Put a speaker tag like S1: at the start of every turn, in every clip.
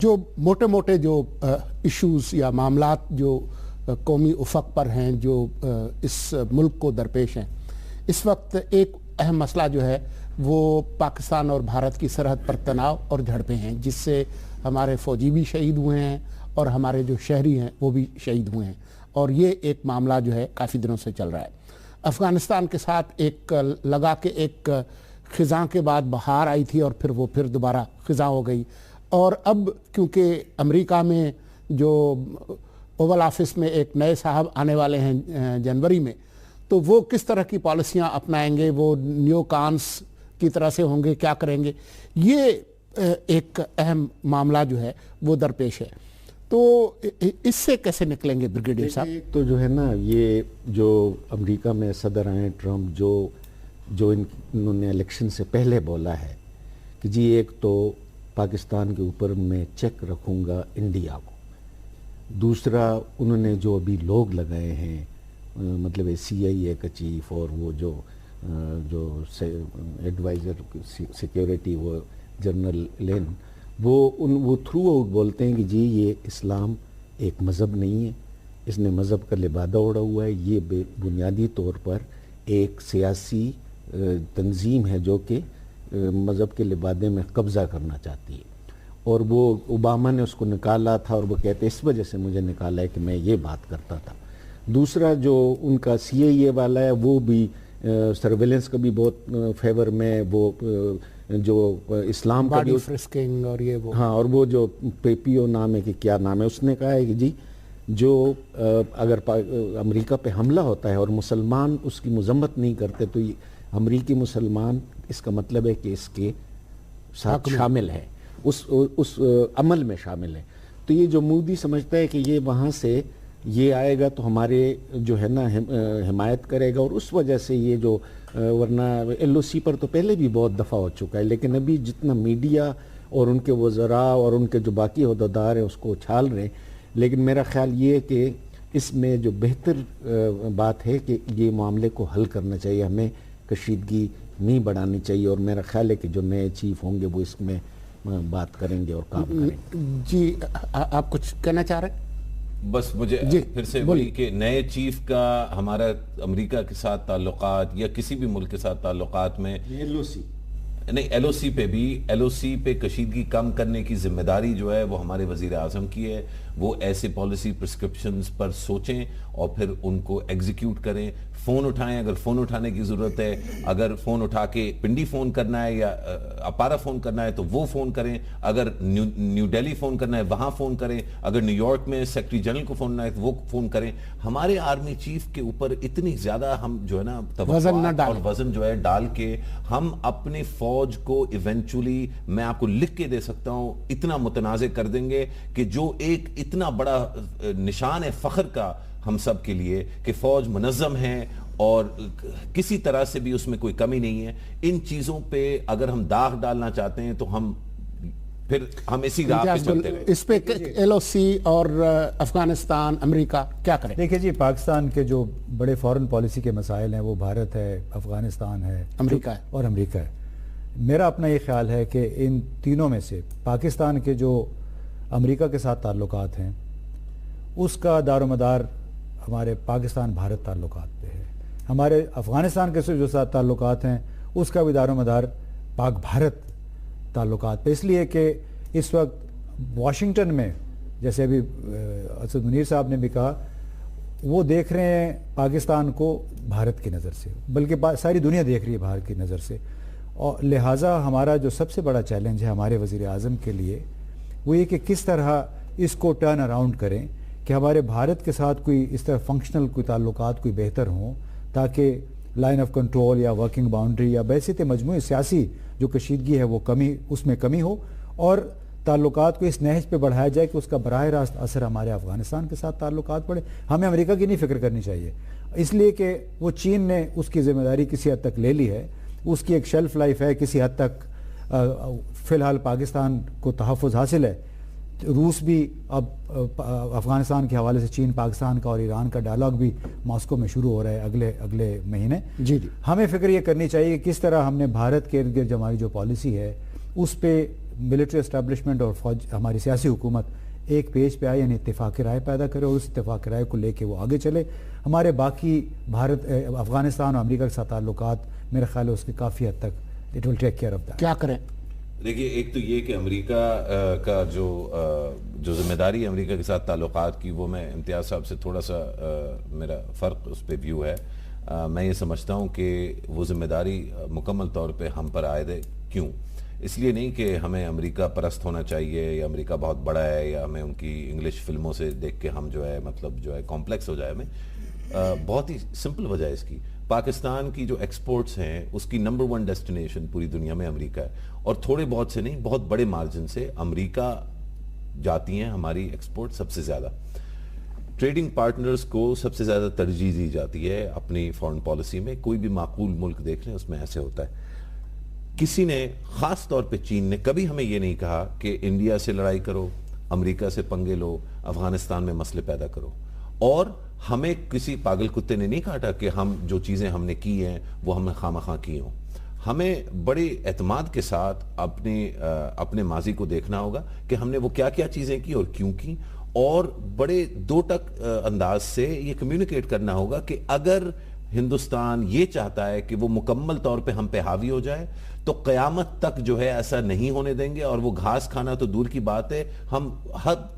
S1: جو موٹے موٹے جو ایشوز یا معاملات جو قومی افق پر ہیں جو اس ملک کو درپیش ہیں، اس وقت ایک اہم مسئلہ جو ہے وہ پاکستان اور بھارت کی سرحد پر تناؤ اور جھڑپیں ہیں، جس سے ہمارے فوجی بھی شہید ہوئے ہیں اور ہمارے جو شہری ہیں وہ بھی شہید ہوئے ہیں، اور یہ ایک معاملہ جو ہے کافی دنوں سے چل رہا ہے۔ افغانستان کے ساتھ ایک لگا کے ایک خزاں کے بعد بہار آئی تھی اور پھر دوبارہ خزاں ہو گئی، اور اب کیونکہ امریکہ میں جو اوول آفس میں ایک نئے صاحب آنے والے ہیں جنوری میں، تو وہ کس طرح کی پالیسیاں اپنائیں گے، وہ نیو کانس کی طرح سے ہوں گے، کیا کریں گے، یہ ایک اہم معاملہ جو ہے وہ درپیش ہے۔ تو اس سے کیسے نکلیں گے بریگیڈیئر صاحب؟
S2: ایک تو جو ہے نا، یہ جو امریکہ میں صدر آئے ٹرمپ، جو انہوں نے الیکشن سے پہلے بولا ہے کہ جی ایک تو پاکستان کے اوپر میں چیک رکھوں گا انڈیا کو، دوسرا انہوں نے جو ابھی لوگ لگائے ہیں، مطلب CIA کا چیف اور وہ جو ایڈوائزر سیکیورٹی وہ جنرل لین، وہ تھرو آؤٹ بولتے ہیں کہ جی یہ اسلام ایک مذہب نہیں ہے، اس نے مذہب کا لبادہ اوڑھا ہوا ہے، یہ بنیادی طور پر ایک سیاسی تنظیم ہے جو کہ مذہب کے لبادے میں قبضہ کرنا چاہتی ہے، اور وہ اوباما نے اس کو نکالا تھا، اور وہ کہتے اس وجہ سے مجھے نکالا ہے کہ میں یہ بات کرتا تھا۔ دوسرا جو ان کا CIA والا ہے، وہ بھی سرویلنس کا بھی بہت فیور میں، وہ جو اسلام کا بھی
S1: فرسکنگ اور یہ وہ،
S2: ہاں، اور وہ جو پیپیو نام ہے کہ کیا نام ہے، اس نے کہا ہے کہ جی جو اگر امریکہ پہ حملہ ہوتا ہے اور مسلمان اس کی مذمت نہیں کرتے تو امریکی مسلمان اس کا مطلب ہے کہ اس کے ساتھ شامل ہے، اس عمل میں شامل ہے۔ تو یہ جو مودی سمجھتا ہے کہ یہ وہاں سے یہ آئے گا تو ہمارے جو ہے نا حمایت کرے گا، اور اس وجہ سے یہ جو ورنہ LOC پر تو پہلے بھی بہت دفعہ ہو چکا ہے، لیکن ابھی جتنا میڈیا اور ان کے وزراء اور ان کے جو باقی عہدیدار ہیں اس کو اچھال رہے ہیں، لیکن میرا خیال یہ ہے کہ اس میں جو بہتر بات ہے کہ یہ معاملے کو حل کرنا چاہیے، ہمیں کشیدگی نہیں بڑھانی چاہیے، اور میرا خیال ہے کہ جو نئے چیف ہوں گے وہ اس میں بات کریں گے اور کام کریں گے۔
S1: جی آپ کچھ کہنا چاہ رہے ہیں؟
S3: بس مجھے پھر سے وہی کہ نئے چیف کا ہمارا امریکہ کے ساتھ تعلقات یا کسی بھی ملک کے ساتھ تعلقات میں LOC پہ بھی LOC پہ کشیدگی کم کرنے کی ذمہ داری جو ہے وہ ہمارے وزیر اعظم کی ہے، وہ ایسے پالیسی پرسکرپشنز پر سوچیں اور پھر ان کو ایگزیکیوٹ کریں، فون اٹھائیں اگر فون اٹھانے کی ضرورت ہے، اگر فون اٹھا کے پنڈی فون کرنا ہے یا اپارا فون کرنا ہے تو وہ فون کریں، اگر نیو دہلی فون کرنا ہے وہاں فون کریں، اگر نیو یارک میں سیکرٹری جنرل کو فون کرنا ہے تو وہ فون کریں۔ ہمارے آرمی چیف کے اوپر اتنی زیادہ ہم جو ہے نا توقعات اور وزن جو ہے ڈال کے ہم اپنے فوج کو ایونچولی، میں آپ کو لکھ کے دے سکتا ہوں، اتنا متنازع کر دیں گے کہ جو ایک اتنا بڑا نشان ہے فخر کا ہم سب کے لیے کہ فوج منظم ہے اور کسی طرح سے بھی اس میں کوئی کمی نہیں ہے، ان چیزوں پہ اگر ہم داغ ڈالنا چاہتے ہیں تو ہم اسی راہ پہ چلتے رہے۔
S1: اس پہ LOC اور افغانستان، امریکہ کیا کریں؟
S4: دیکھیں جی، پاکستان کے جو بڑے فورن پالیسی کے مسائل ہیں وہ بھارت ہے، افغانستان ہے،
S1: امریکہ ہے
S4: اور امریکہ ہے۔ میرا اپنا یہ خیال ہے کہ ان تینوں میں سے پاکستان کے جو امریکہ کے ساتھ تعلقات ہیں اس کا دار و مدار ہمارے پاکستان بھارت تعلقات پہ ہے، ہمارے افغانستان کے جو ساتھ تعلقات ہیں اس کا بھی دار و مدار پاک بھارت تعلقات پہ، اس لیے کہ اس وقت واشنگٹن میں جیسے ابھی اسد منیر صاحب نے بھی کہا، وہ دیکھ رہے ہیں پاکستان کو بھارت کی نظر سے، بلکہ ساری دنیا دیکھ رہی ہے بھارت کی نظر سے، اور لہٰذا ہمارا جو سب سے بڑا چیلنج ہے ہمارے وزیر اعظم کے لیے وہ یہ کہ کس طرح اس کو ٹرن اراؤنڈ کریں کہ ہمارے بھارت کے ساتھ کوئی اس طرح فنکشنل کوئی تعلقات کوئی بہتر ہوں، تاکہ لائن آف کنٹرول یا ورکنگ باؤنڈری یا بحیثیت مجموعی سیاسی جو کشیدگی ہے وہ اس میں کمی ہو، اور تعلقات کو اس نہج پہ بڑھایا جائے کہ اس کا براہ راست اثر ہمارے افغانستان کے ساتھ تعلقات پڑے۔ ہمیں امریکہ کی نہیں فکر کرنی چاہیے، اس لیے کہ وہ چین نے اس کی ذمہ داری کسی حد تک لے لی ہے، اس کی ایک شیلف لائف ہے کسی حد تک، فی الحال پاکستان کو تحفظ حاصل ہے۔ روس بھی اب افغانستان کے حوالے سے چین، پاکستان کا اور ایران کا ڈائلاگ بھی ماسکو میں شروع ہو رہا ہے اگلے مہینے۔
S1: جی
S4: ہمیں فکر یہ کرنی چاہیے کہ کس طرح ہم نے بھارت کے ارد گرد ہماری جو پالیسی ہے اس پہ ملٹری اسٹیبلشمنٹ اور فوج ہماری سیاسی حکومت ایک پیج پہ آئے، یعنی اتفاق رائے پیدا کرے اور اس اتفاق رائے کو لے کے وہ آگے چلے. ہمارے باقی افغانستان اور امریکہ کے ساتھ تعلقات میرے خیال ہے اس کے کافی حد تک it will take care of that.
S1: کیا کریں؟
S3: دیکھیے، ایک تو یہ کہ امریکہ کا جو ذمہ داری ہے امریکہ کے ساتھ تعلقات کی، وہ میں امتیاز صاحب سے تھوڑا سا میرا فرق اس پہ ویو ہے. میں یہ سمجھتا ہوں کہ وہ ذمہ داری مکمل طور پہ ہم پر عائد ہے. کیوں؟ اس لیے نہیں کہ ہمیں امریکہ پرست ہونا چاہیے یا امریکہ بہت بڑا ہے یا ہمیں ان کی انگلش فلموں سے دیکھ کے ہم جو ہے مطلب جو ہے کمپلیکس ہو جائے. ہمیں بہت ہی سمپل وجہ ہے اس کی. پاکستان کی جو ایکسپورٹس ہیں اس کی نمبر 1 ڈیسٹینیشن پوری دنیا میں امریکہ ہے، اور تھوڑے بہت سے نہیں، بہت بڑے مارجن سے امریکہ جاتی ہیں ہماری ایکسپورٹ سب سے زیادہ. ٹریڈنگ پارٹنرز کو سب سے زیادہ ترجیح دی جاتی ہے اپنی فارن پالیسی میں. کوئی بھی معقول ملک دیکھ لیں اس میں ایسے ہوتا ہے. کسی نے خاص طور پہ چین نے کبھی ہمیں یہ نہیں کہا کہ انڈیا سے لڑائی کرو، امریکہ سے پنگے لو، افغانستان میں مسئلے پیدا کرو. اور ہمیں کسی پاگل کتے نے نہیں کہا کہ ہم جو چیزیں ہم نے کی ہیں وہ ہم نے خواہ کی ہوں. ہمیں بڑے اعتماد کے ساتھ اپنے ماضی کو دیکھنا ہوگا کہ ہم نے وہ کیا کیا چیزیں کی اور کیوں کی، اور بڑے دو ٹک انداز سے یہ کمیونیکیٹ کرنا ہوگا کہ اگر ہندوستان یہ چاہتا ہے کہ وہ مکمل طور پہ ہم پہ حاوی ہو جائے تو قیامت تک جو ہے ایسا نہیں ہونے دیں گے. اور وہ گھاس کھانا تو دور کی بات ہے، ہم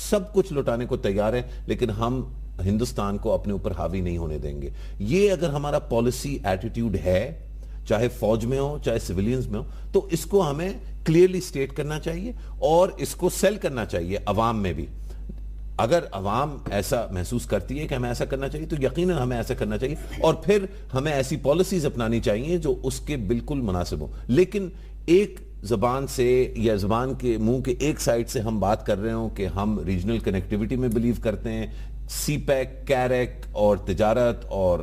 S3: سب کچھ لٹانے کو تیار ہیں، لیکن ہم ہندوستان کو اپنے اوپر حاوی نہیں ہونے دیں گے. یہ اگر ہمارا پالیسی ایٹیٹیوڈ ہے، چاہے فوج میں ہو چاہے سیویلینز میں ہو، تو اس کو ہمیں کلیئرلی سٹیٹ کرنا چاہیے اور اس کو سیل کرنا چاہیے عوام میں بھی. اگر عوام ایسا محسوس کرتی ہے کہ ہمیں ایسا کرنا چاہیے تو یقیناً ہمیں ایسا کرنا چاہیے، اور پھر ہمیں ایسی پالیسیز اپنانی چاہیے جو اس کے بالکل مناسب ہو. لیکن ایک زبان سے یا زبان کے منہ کے ایک سائڈ سے ہم بات کر رہے ہوں کہ ہم ریجنل کنیکٹیوٹی میں بلیو کرتے ہیں، سی پیک، کیریک اور تجارت اور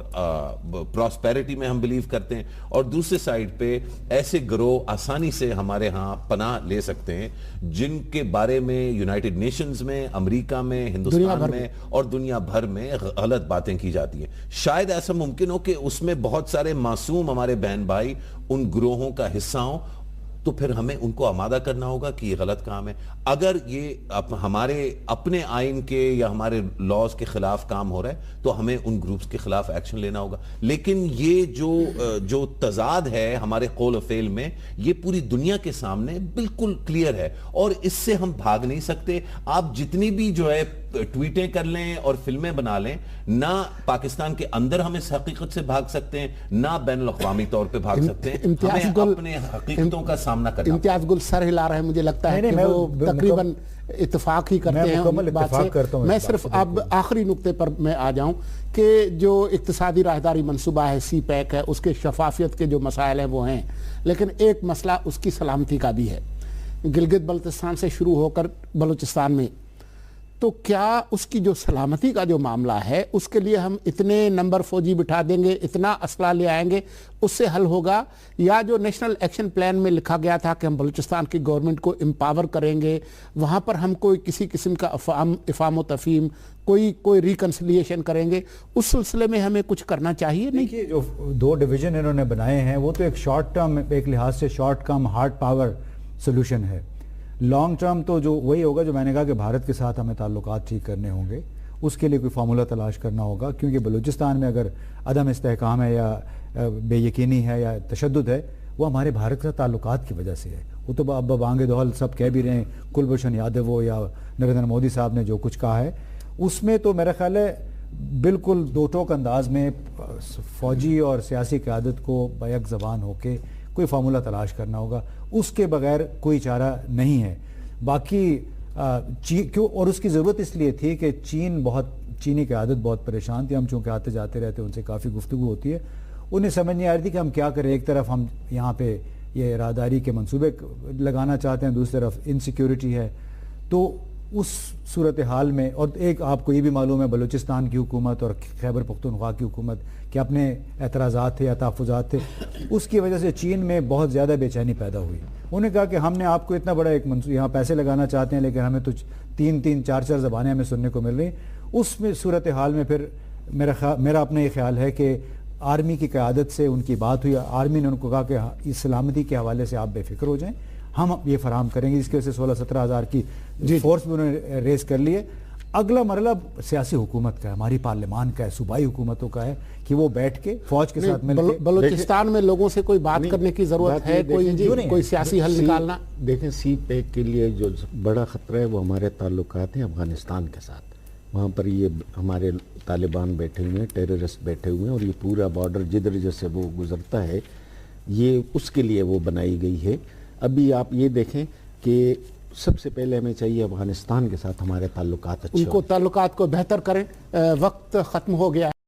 S3: پراسپیرٹی میں ہم بلیو کرتے ہیں، اور دوسرے سائڈ پہ ایسے گروہ آسانی سے ہمارے ہاں پناہ لے سکتے ہیں جن کے بارے میں یونائٹڈ نیشنز میں، امریکہ میں، ہندوستان میں اور دنیا بھر میں غلط باتیں کی جاتی ہیں. شاید ایسا ممکن ہو کہ اس میں بہت سارے معصوم ہمارے بہن بھائی ان گروہوں کا حصہ ہوں، تو پھر ہمیں ان کو آمادہ کرنا ہوگا کہ یہ غلط کام ہے. اگر یہ ہمارے اپنے آئین کے یا ہمارے لاز کے خلاف کام ہو رہا ہے تو ہمیں ان گروپس کے خلاف ایکشن لینا ہوگا. لیکن یہ جو تضاد ہے ہمارے قول و فعل میں، یہ پوری دنیا کے سامنے بالکل کلیئر ہے اور اس سے ہم بھاگ نہیں سکتے. آپ جتنی بھی جو ہے ٹویٹیں کر لیں اور فلمیں بنا لیں، نہ پاکستان کے اندر ہم اس حقیقت سے بھاگ سکتے ہیں، نہ بین الاقوامی طور پہ بھاگ سکتے ہیں. ہمیں اپنے حقیقتوں کا سامنا کرنا.
S1: امتیاز گل سر ہلا رہے ہیں، مجھے لگتا ہے کہ وہ تقریباً اتفاق ہی کرتے ہیں بات سے. میں صرف اب آخری نقطے پر میں آ جاؤں کہ جو اقتصادی راہداری منصوبہ ہے، سی پیک ہے، اس کے شفافیت کے جو مسائل ہیں وہ ہیں، لیکن ایک مسئلہ اس کی سلامتی کا بھی ہے. گلگت بلتستان سے شروع ہو کر بلوچستان میں، تو کیا اس کی جو سلامتی کا جو معاملہ ہے اس کے لیے ہم اتنے نمبر فوجی بٹھا دیں گے، اتنا اسلحہ لے آئیں گے، اس سے حل ہوگا؟ یا جو نیشنل ایکشن پلان میں لکھا گیا تھا کہ ہم بلوچستان کی گورنمنٹ کو امپاور کریں گے، وہاں پر ہم کوئی کسی قسم کا افہام و تفہیم، کوئی ریکنسلیشن کریں گے، اس سلسلے میں ہمیں کچھ کرنا چاہیے؟ نہیں کہ
S4: جو 2 ڈویژن انہوں نے بنائے ہیں وہ تو ایک شارٹ ٹرم، ایک لحاظ سے short term hard power solution ہے. لانگ ٹرم تو جو وہی ہوگا جو میں نے کہا کہ بھارت کے ساتھ ہمیں تعلقات ٹھیک کرنے ہوں گے، اس کے لیے کوئی فارمولہ تلاش کرنا ہوگا. کیونکہ بلوچستان میں اگر عدم استحکام ہے یا بے یقینی ہے یا تشدد ہے، وہ ہمارے بھارت کے تعلقات کی وجہ سے ہے. وہ تو اب بانگ دہل سب کہہ بھی رہے ہیں، کلبھوشن یادو یا نریندر مودی صاحب نے جو کچھ کہا ہے، اس میں تو میرا خیال ہے بالکل دو ٹوک انداز میں فوجی اور سیاسی قیادت کو بیک زبان ہو کے کوئی فارمولہ تلاش کرنا ہوگا. اس کے بغیر کوئی چارہ نہیں ہے. باقی کیوں، اور اس کی ضرورت اس لیے تھی کہ چینی قیادت بہت پریشان تھی. ہم چونکہ آتے جاتے رہتے ان سے کافی گفتگو ہوتی ہے، انہیں سمجھ نہیں آ رہی تھی کہ ہم کیا کریں. ایک طرف ہم یہاں پہ یہ راداری کے منصوبے لگانا چاہتے ہیں، دوسری طرف انسیکیورٹی ہے. تو اس صورتحال میں، اور ایک آپ کو یہ بھی معلوم ہے بلوچستان کی حکومت اور خیبر پختونخوا کی حکومت کے اپنے اعتراضات تھے یا تحفظات تھے، اس کی وجہ سے چین میں بہت زیادہ بے چینی پیدا ہوئی. انہوں نے کہا کہ ہم نے آپ کو اتنا بڑا ایک یہاں پیسے لگانا چاہتے ہیں، لیکن ہمیں تو 3 4 زبانیں ہمیں سننے کو مل رہی. اس میں صورتحال میں پھر میرا اپنا یہ خیال ہے کہ آرمی کی قیادت سے ان کی بات ہوئی. آرمی نے ان کو کہا کہ سلامتی کے حوالے سے آپ بے فکر ہو جائیں، ہم یہ فراہم کریں گے، جس کی وجہ سے 16-17 ہزار کی فورس بھی انہوں نے ریز کر لی ہے۔ اگلا مرحلہ سیاسی حکومت کا ہے، ہماری پارلیمان کا ہے، صوبائی حکومتوں کا ہے کہ وہ بیٹھ کے فوج کے ساتھ مل کے
S1: بلوچستان میں لوگوں سے کوئی بات کرنے کی ضرورت ہے، کوئی سیاسی حل نکالنا۔
S2: دیکھیں سی پیک کے لیے جو بڑا خطرہ ہے وہ ہمارے تعلقات ہیں افغانستان کے ساتھ۔ وہاں پر یہ ہمارے طالبان بیٹھے ہوئے ہیں، ٹیررسٹ بیٹھے ہوئے ہیں، اور یہ پورا بارڈر جدھر جیسے وہ گزرتا ہے یہ اس کے لیے وہ بنائی گئی ہے۔ ابھی آپ یہ دیکھیں کہ سب سے پہلے ہمیں چاہیے افغانستان کے ساتھ ہمارے تعلقات اچھے
S1: ان کو تعلقات کو بہتر کریں۔ وقت ختم ہو گیا ہے۔